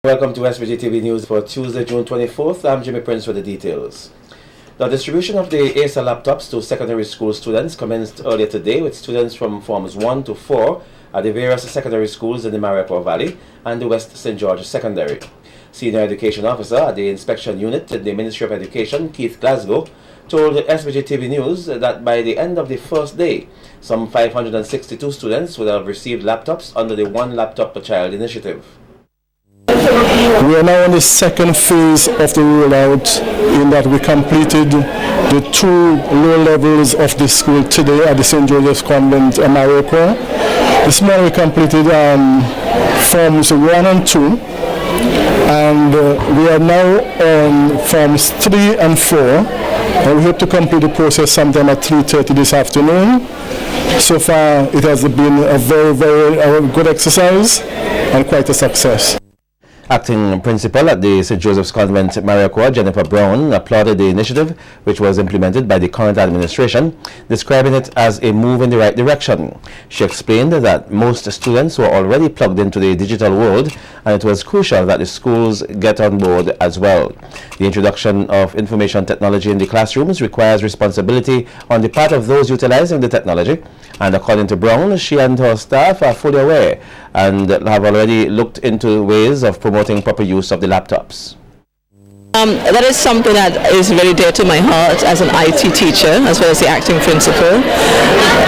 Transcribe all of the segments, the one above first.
Welcome to SVG-TV News for Tuesday, June 24th. I'm Jimmy Prince with the details. The distribution of the ASA laptops to secondary school students commenced earlier today with students from Forms 1 to 4 at the various secondary schools in the Mariupol Valley and the West St. George Secondary. Senior Education Officer at the Inspection Unit in the Ministry of Education, Keith Glasgow, told SVG-TV News that by the end of the first day, some 562 students would have received laptops under the One Laptop Per Child initiative. We are now in the second phase of the rollout, in that we completed the 2 low levels of the school today at the St. Joseph's Convent in Mariupol. This morning we completed Forms 1 and 2, and we are now on Forms 3 and 4, and we hope to complete the process sometime at 3:30 this afternoon. So far it has been a very good exercise and quite a success. Acting Principal at the St. Joseph's Convent, Mariupol, Jennifer Brown, applauded the initiative, which was implemented by the current administration, describing it as a move in the right direction. She explained that most students were already plugged into the digital world, and it was crucial that the schools get on board as well. The introduction of information technology in the classrooms requires responsibility on the part of those utilizing the technology, and according to Brown, she and her staff are fully aware and have already looked into ways of promoting proper use of the laptops. That is something that is very dear to my heart as an IT teacher, as well as the acting principal.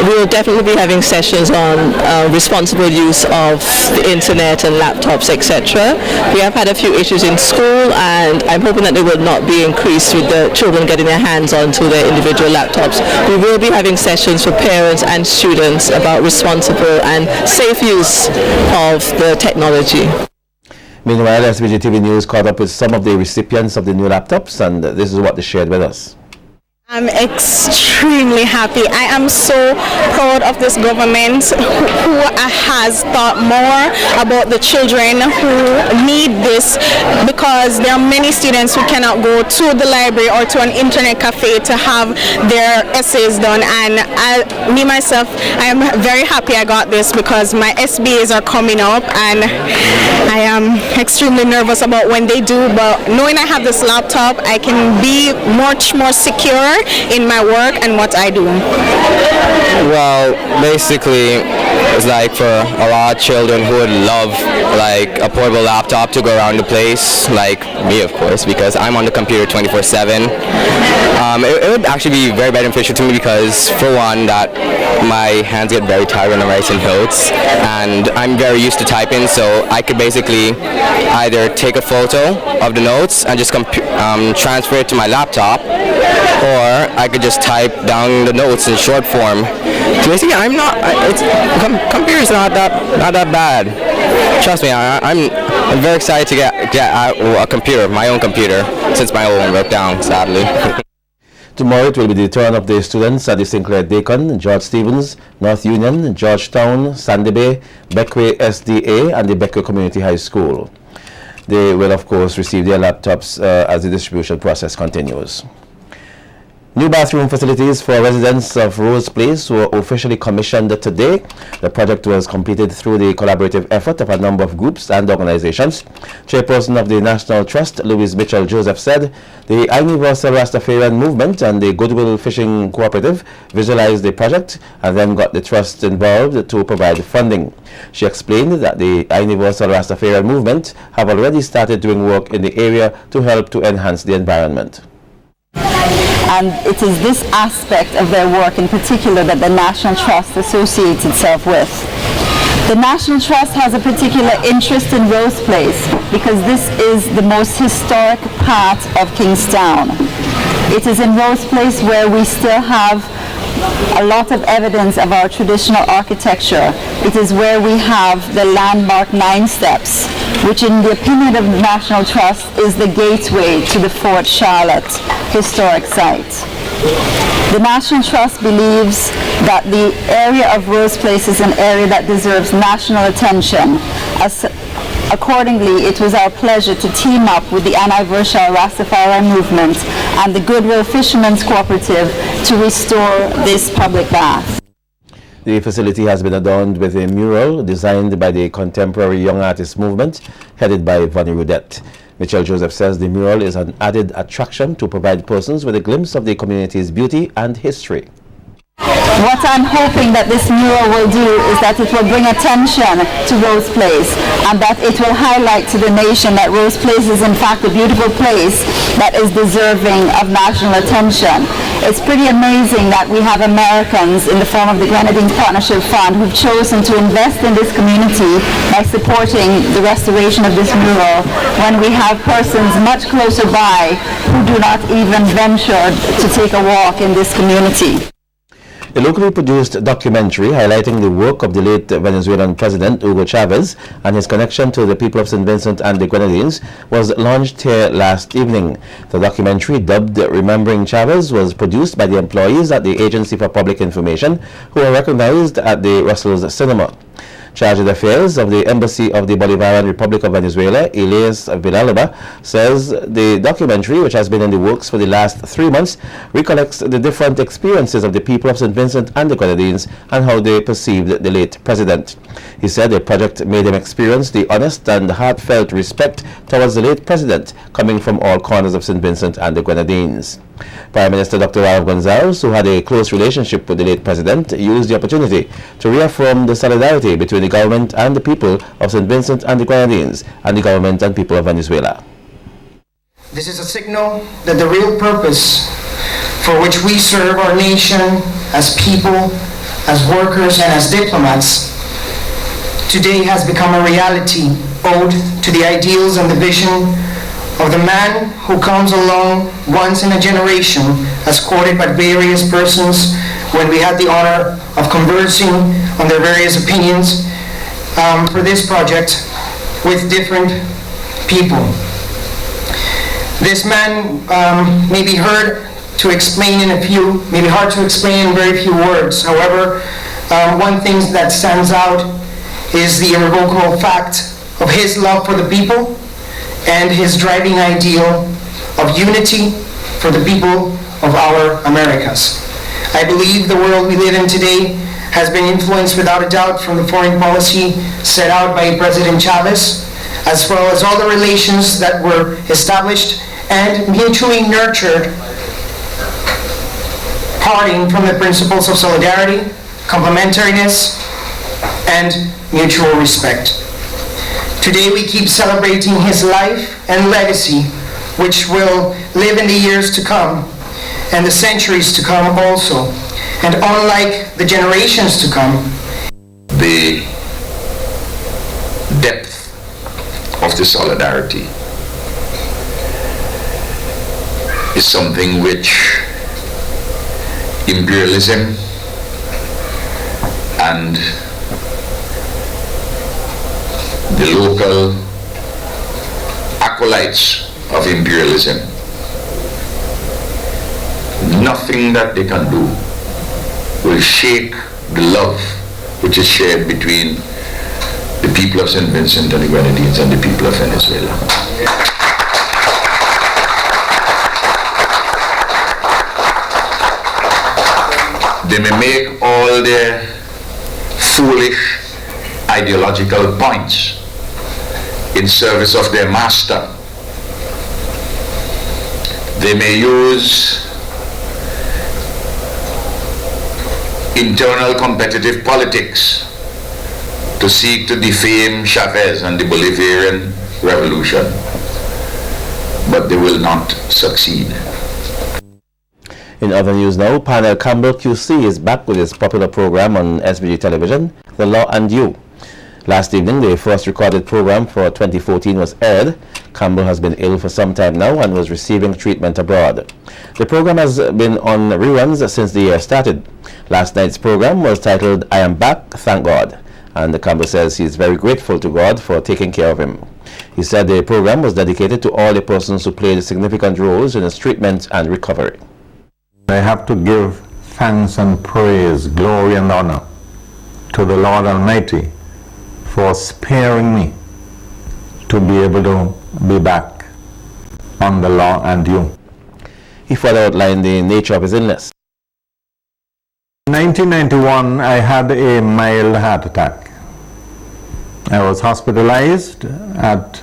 We will definitely be having sessions on responsible use of the internet and laptops, etc. We have had a few issues in school, and I'm hoping that they will not be increased with the children getting their hands onto their individual laptops. We will be having sessions for parents and students about responsible and safe use of the technology. Meanwhile, SVG-TV News caught up with some of the recipients of the new laptops, and this is what they shared with us. I'm extremely happy. I am so proud of this government who has thought more about the children who need this, because there are many students who cannot go to the library or to an internet cafe to have their essays done, and me myself, I am very happy I got this because my SBAs are coming up and I am extremely nervous about when they do, but knowing I have this laptop, I can be much more secure in my work and what I do. Well, basically, it's like for a lot of children who would love like a portable laptop to go around the place, like me of course, because I'm on the computer 24/7. It would actually be very beneficial to me because, for one, that my hands get very tired when I'm writing notes, and I'm very used to typing, so I could basically either take a photo of the notes and just transfer it to my laptop, or I could just type down the notes in short form. So basically, computer's not that bad. Trust me, I'm very excited to get a computer, my own computer, since my old one broke down, sadly. Tomorrow it will be the turn of the students at the St. Clair Deacon, George Stevens, North Union, Georgetown, Sandy Bay, Beckway SDA, and the Beckway Community High School. They will, of course, receive their laptops as the distribution process continues. New bathroom facilities for residents of Rose Place were officially commissioned today. The project was completed through the collaborative effort of a number of groups and organizations. Chairperson of the National Trust, Louise Mitchell Joseph, said the Universal Rastafarian Movement and the Goodwill Fishing Cooperative visualized the project and then got the trust involved to provide funding. She explained that the Universal Rastafarian Movement have already started doing work in the area to help to enhance the environment. And it is this aspect of their work in particular that the National Trust associates itself with. The National Trust has a particular interest in Rose Place because this is the most historic part of Kingstown. It is in Rose Place where we still have a lot of evidence of our traditional architecture. It is where we have the landmark 9 steps, which in the opinion of the National Trust is the gateway to the Fort Charlotte historic site. The National Trust believes that the area of Rose Place is an area that deserves national attention. Accordingly, it was our pleasure to team up with the Universal Rastafarian Movement and the Goodwill Fishermen's Cooperative to restore this public bath. The facility has been adorned with a mural designed by the contemporary young artist movement headed by Vonnie Rudette. Mitchell Joseph says the mural is an added attraction to provide persons with a glimpse of the community's beauty and history. What I'm hoping that this mural will do is that it will bring attention to Rose Place, and that it will highlight to the nation that Rose Place is in fact a beautiful place that is deserving of national attention. It's pretty amazing that we have Americans in the form of the Grenadines Partnership Fund who've chosen to invest in this community by supporting the restoration of this mural, when we have persons much closer by who do not even venture to take a walk in this community. A locally produced documentary highlighting the work of the late Venezuelan President Hugo Chavez and his connection to the people of St. Vincent and the Grenadines was launched here last evening. The documentary, dubbed Remembering Chavez, was produced by the employees at the Agency for Public Information, who are recognized at the Russell's Cinema. Charge d'Affaires of the Embassy of the Bolivarian Republic of Venezuela, Elias Villalba, says the documentary, which has been in the works for the last 3 months, recollects the different experiences of the people of St. Vincent and the Grenadines and how they perceived the late president. He said the project made him experience the honest and heartfelt respect towards the late president coming from all corners of St. Vincent and the Grenadines. Prime Minister Dr. Ralph Gonzalez, who had a close relationship with the late president, used the opportunity to reaffirm the solidarity between the government and the people of St. Vincent and the Grenadines and the government and people of Venezuela. This is a signal that the real purpose for which we serve our nation as people, as workers, and as diplomats today has become a reality, owed to the ideals and the vision of the man who comes along once in a generation, as quoted by various persons when we had the honor of conversing on their various opinions for this project with different people. This man may be hard to explain in very few words. However, one thing that stands out is the irrevocable fact of his love for the people and his driving ideal of unity for the people of our Americas. I believe the world we live in today has been influenced without a doubt from the foreign policy set out by President Chavez, as well as all the relations that were established and mutually nurtured, parting from the principles of solidarity, complementariness, and mutual respect. Today we keep celebrating his life and legacy, which will live in the years to come and the centuries to come also. And unlike the generations to come, the depth of the solidarity is something which imperialism and the local acolytes of imperialism, nothing that they can do will shake the love which is shared between the people of St. Vincent and the Grenadines and the people of Venezuela. They may make all their foolish ideological points in service of their master. They may use internal competitive politics to seek to defame Chavez and the Bolivarian Revolution, but they will not succeed. In other news now, panel Campbell QC is back with his popular program on SVG television, The Law and You. Last evening, the first recorded program for 2014 was aired. Campbell has been ill for some time now and was receiving treatment abroad. The program has been on reruns since the year started. Last night's program was titled I Am Back, Thank God. And Campbell says he is very grateful to God for taking care of him. He said the program was dedicated to all the persons who played significant roles in his treatment and recovery. I have to give thanks and praise, glory and honor to the Lord Almighty for sparing me to be able to be back on The Law and You. He further outlined the nature of his illness. In 1991, I had a mild heart attack. I was hospitalized at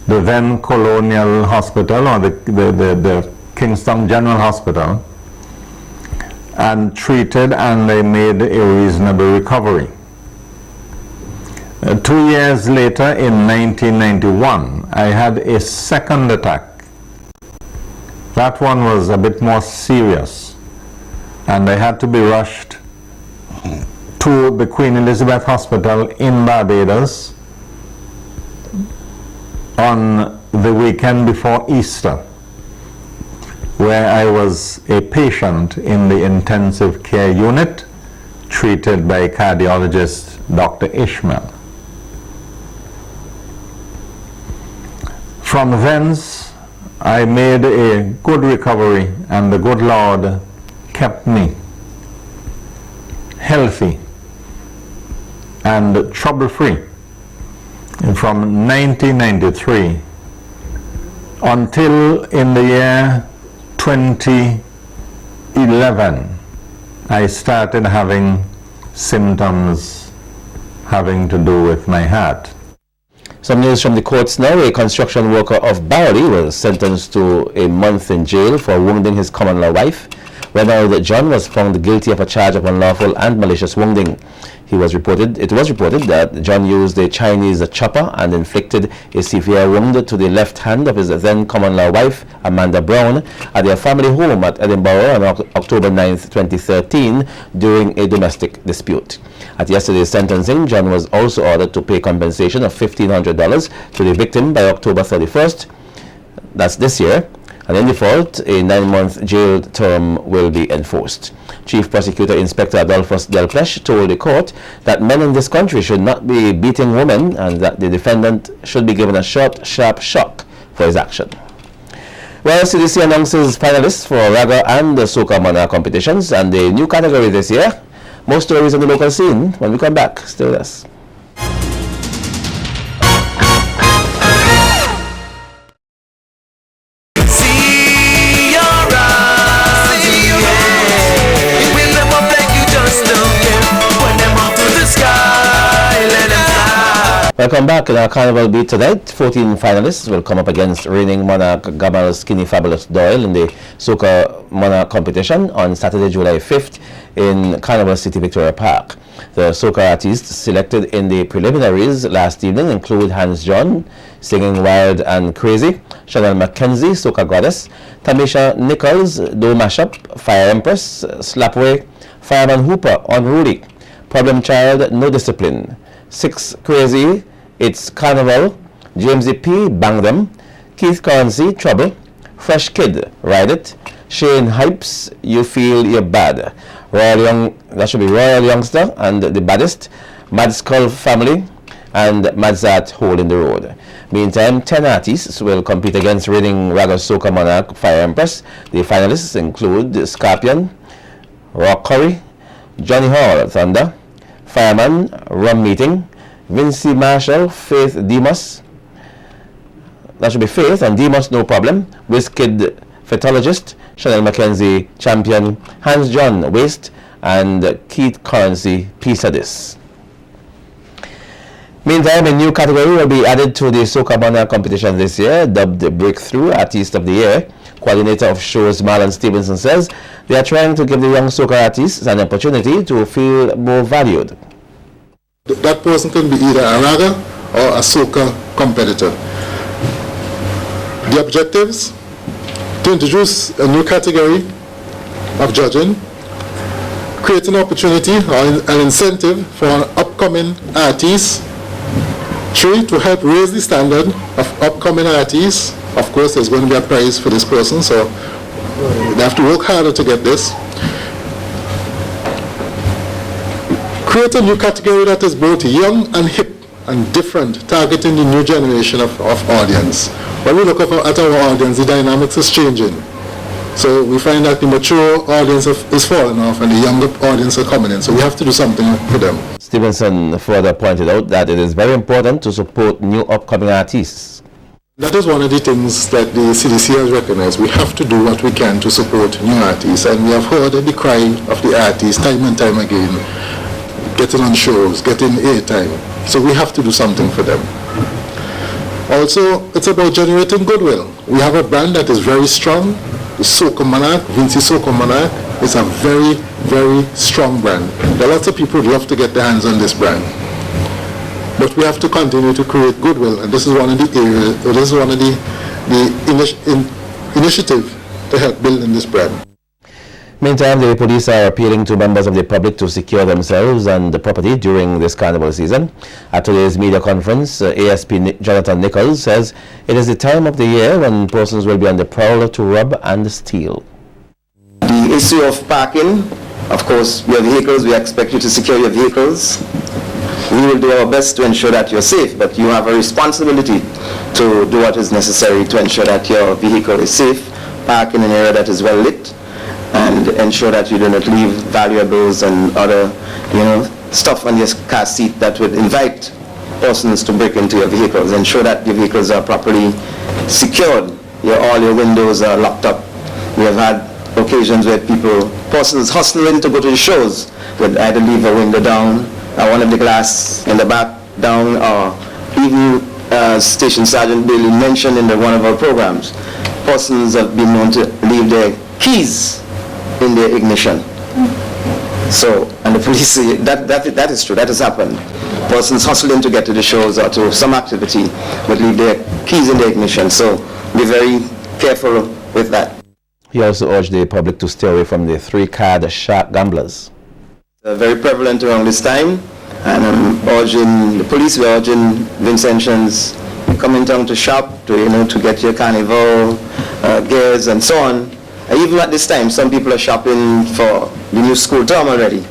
the then Colonial Hospital, or the Kingston General Hospital, and treated, and I made a reasonable recovery. 2 years later, in 1991, I had a second attack. That one was a bit more serious, and I had to be rushed to the Queen Elizabeth Hospital in Barbados on the weekend before Easter, where I was a patient in the intensive care unit treated by cardiologist Dr. Ishmael. From thence, I made a good recovery, and the good Lord kept me healthy and trouble-free from 1993 until in the year 2011 I started having symptoms having to do with my heart. Some news from the courts now. A construction worker of Barley was sentenced to a month in jail for wounding his common-law wife. Reynald John was found guilty of a charge of unlawful and malicious wounding. It was reported that John used a Chinese chopper and inflicted a severe wound to the left hand of his then common-law wife, Amanda Brown, at their family home at Edinburgh on October 9, 2013, during a domestic dispute. At yesterday's sentencing, John was also ordered to pay compensation of $1,500 to the victim by October 31st, that's this year, and in default, a 9-month jail term will be enforced. Chief Prosecutor Inspector Adolphus Delplesh told the court that men in this country should not be beating women and that the defendant should be given a short, sharp shock for his action. Well, CDC announces finalists for Raga and the Soca Monarch competitions and the new category this year. More stories on the local scene when we come back. Stay with us. Welcome back. In our Carnival beat tonight, 14 finalists will come up against reigning monarch Gamal Skinny Fabulous Doyle in the Soca Monarch competition on Saturday, July 5th in Carnival City, Victoria Park. The Soca artists selected in the preliminaries last evening include Hans John, singing Wild and Crazy, Chanel Mackenzie, Soca Goddess, Tamisha Nichols, Do Mashup, Fire Empress, Slapway, Fireman Hooper, Unruly, Problem Child, No Discipline, Six Crazy, It's Carnival, James P, Bang Them, Keith Currency, Trouble, Fresh Kid, Ride It, Shane Hypes, You Feel You're Bad, that should be Royal Youngster and The Baddest, Mad Skull Family, and Madzat Hole in the Road. Meantime, 10 artists will compete against reigning Raga Soca Monarch Fire Empress. The finalists include Scorpion, Rock Curry, Johnny Hall, Thunder, Fireman, Rum Meeting, Vincy Marshall, Faith Demas, that should be Faith, and Demas No Problem, Wizkid Phytologist, Chanel Mackenzie Champion, Hans John Waste, and Keith Currency Piece of This. Meantime, a new category will be added to the Soca Monarch competition this year, dubbed the Breakthrough Artist of the Year. Coordinator of shows Marlon Stevenson says they are trying to give the young soca artists an opportunity to feel more valued. That person can be either a raga or a soca competitor. The objectives: to introduce a new category of judging, create an opportunity or an incentive for an upcoming artist. 3, to help raise the standard of upcoming artists. Of course, there's going to be a prize for this person, so they have to work harder to get this. Create a new category that is both young and hip and different, targeting the new generation of audience. When we look at our audience, the dynamics is changing. So we find that the mature audience is falling off and the younger audience are coming in. So we have to do something for them. Stevenson further pointed out that it is very important to support new upcoming artists. That is one of the things that the CDC has recognized. We have to do what we can to support new artists, and we have heard the cry of the artists time and time again, getting on shows, getting airtime. So we have to do something for them. Also, it's about generating goodwill. We have a brand that is very strong. The Soca Monarch, Vinci Soca Monarch, is a very, very strong brand. There are lots of people who love to get their hands on this brand. But we have to continue to create goodwill, and this is one of the areas, this is one of the initiative to help building this brand. Meantime, the police are appealing to members of the public to secure themselves and the property during this carnival season. At today's media conference, ASP Jonathan Nichols says it is the time of the year when persons will be on the prowl to rob and steal. The issue of parking, of course, your vehicles, we expect you to secure your vehicles. We will do our best to ensure that you're safe, but you have a responsibility to do what is necessary to ensure that your vehicle is safe, park in an area that is well lit, and ensure that you do not leave valuables and other, stuff on your car seat that would invite persons to break into your vehicles. Ensure that your vehicles are properly secured. All your windows are locked up. We have had occasions where persons hustling to go to the shows would either leave a window down, or one of the glass in the back down, or even Station Sergeant Bailey mentioned in one of our programs, persons have been known to leave their keys in their ignition. So, and the police say that is true, that has happened. Persons hustling to get to the shows or to some activity would leave their keys in the ignition. So, be very careful with that. He also urged the public to stay away from the three-card shark gamblers. Very prevalent around this time, and I'm urging the police, we're urging Vincentians coming down to shop, to get your carnival gears and so on. Even at this time, some people are shopping for the new school term already.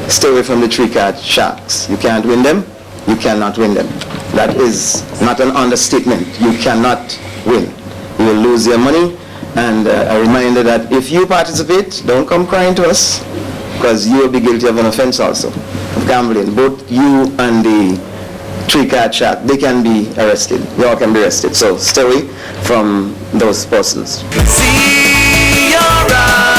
Stay away from the three-card sharks. You can't win them. You cannot win them. That is not an understatement. You cannot win. You will lose your money. And a reminder that if you participate, don't come crying to us, because you will be guilty of an offense also, of gambling. Both you and the three-card shark, they can be arrested. You all can be arrested. So stay away from those persons. See your eyes.